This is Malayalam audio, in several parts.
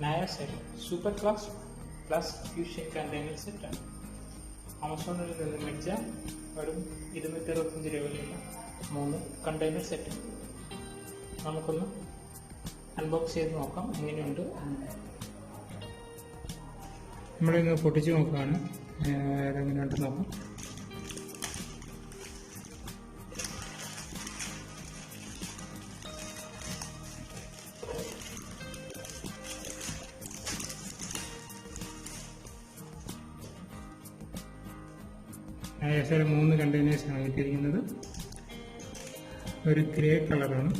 നയ set super class plus fusion container സെറ്റാണ്. ആമസോണിൽ നിന്ന് മേടിച്ച വെറും 265 രൂപയിലുള്ള 3 കണ്ടെയ്നർ സെറ്റ്. നമുക്കൊന്ന് അൺബോക്സ് ചെയ്ത് നോക്കാം എങ്ങനെയുണ്ട്. നമ്മളിന്ന് പൊട്ടിച്ച് നോക്കുകയാണ്, അതെങ്ങനെയുണ്ടെന്ന് നോക്കാം. ഏകദേശം 3 കണ്ടെയ്നേഴ്സാണ് കിട്ടിയിരിക്കുന്നത്. ഒരു ഗ്രേ കളറാണ്.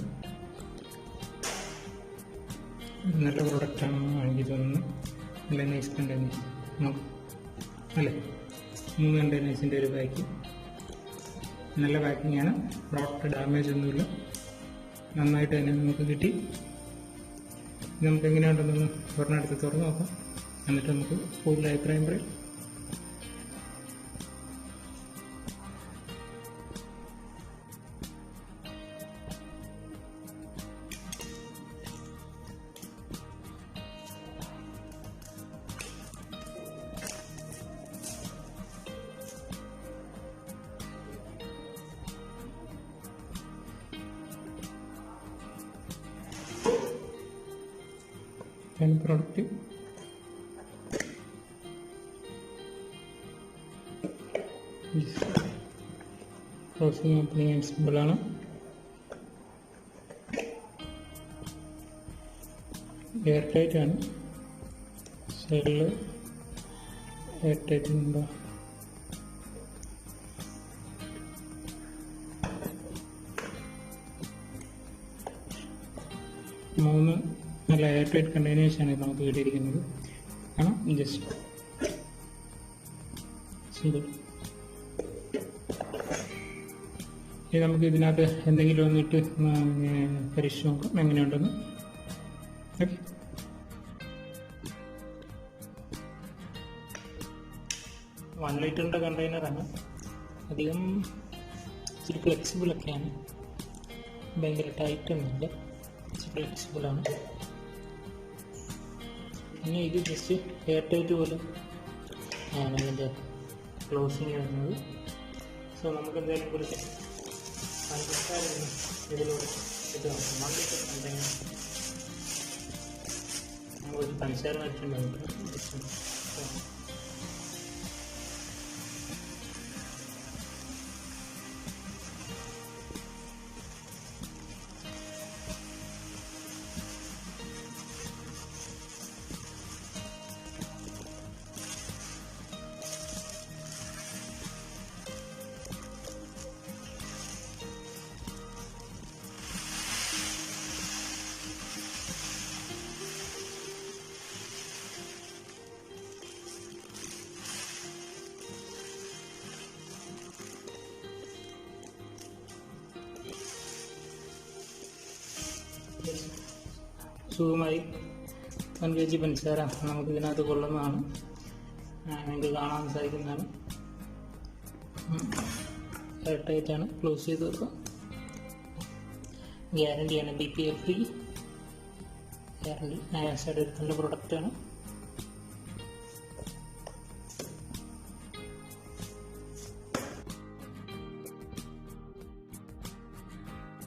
നല്ല പ്രൊഡക്റ്റാണെന്ന് എനിക്ക് തോന്നുന്നു. നല്ല നൈസ് കണ്ടെയ്നേഴ്സ് അല്ലേ. 3 കണ്ടെയ്നേഴ്സിൻ്റെ ഒരു പാക്കിങ്. നല്ല പാക്കിങ്ങാണ്. പ്രോഡക്റ്റ് ഡാമേജ് ഒന്നുമില്ല. നന്നായിട്ട് തന്നെ നമുക്ക് കിട്ടി. നമുക്ക് എങ്ങനെയുണ്ടെന്നൊന്ന് ഒരെണ്ണെടുത്ത് തുറന്ന് നോക്കാം. എന്നിട്ട് നമുക്ക് കൂടുതൽ അഭിപ്രായം പറയും. പ്രോഡക്റ്റ് ക്ലോസിങ് ഓപ്പണിങ് സിമ്പിളാണ്. എയർ ടൈറ്റ് ആണ്. സൈഡിൽ എയർ ടൈറ്റ് ഉണ്ടോ? മൂന്ന് നല്ല എയർ ടൈറ്റ് കണ്ടെയ്നേഴ്സാണ് നമുക്ക് കിട്ടിയിരിക്കുന്നത്. കാണാം, ജസ്റ്റ് സിമ്പിൾ. ഇനി നമുക്ക് ഇതിനകത്ത് എന്തെങ്കിലും ഒന്നിട്ട് പരീക്ഷിച്ച് നോക്കാം എങ്ങനെയുണ്ടെന്ന്. ഓക്കെ, വൺ ലിറ്ററിൻ്റെ കണ്ടെയ്നറാണ്. അധികം ഇച്ചിരി ഫ്ലെക്സിബിളൊക്കെയാണ്. ഭയങ്കര ടൈറ്റൊന്നുമില്ല, ഫ്ലെക്സിബിളാണ്. പിന്നെ ഇത് ജസ്റ്റ് എയർ ടൈറ്റ് പോലെ ആണ് ഇതിൻ്റെ ക്ലോസിങ് വരുന്നത്. സോ നമുക്ക് എന്തായാലും കുറച്ച് പഞ്ചസാര ഇതിലൂടെ ഇത് നോക്കാം. 1 ലിറ്റർ കണ്ടെയ്നർ നമ്മൾ ഒരു പഞ്ചസാര വെച്ചിട്ടുണ്ടാകും. സുഖമായി 1 kg പഞ്ചസാര നമുക്ക് ഇതിനകത്ത് കൊള്ളുന്നതാണ്. നിങ്ങൾക്ക് കാണാൻ സാധിക്കുന്നതാണ്. എയർ ടൈറ്റാണ്. ക്ലോസ് ചെയ്ത് വെക്കാം. ഗ്യാരണ്ടിയാണ്, BPA ഫ്രീ ഗ്യാരണ്ടി. നയാസയുടെ എടുക്കേണ്ട പ്രൊഡക്റ്റാണ്.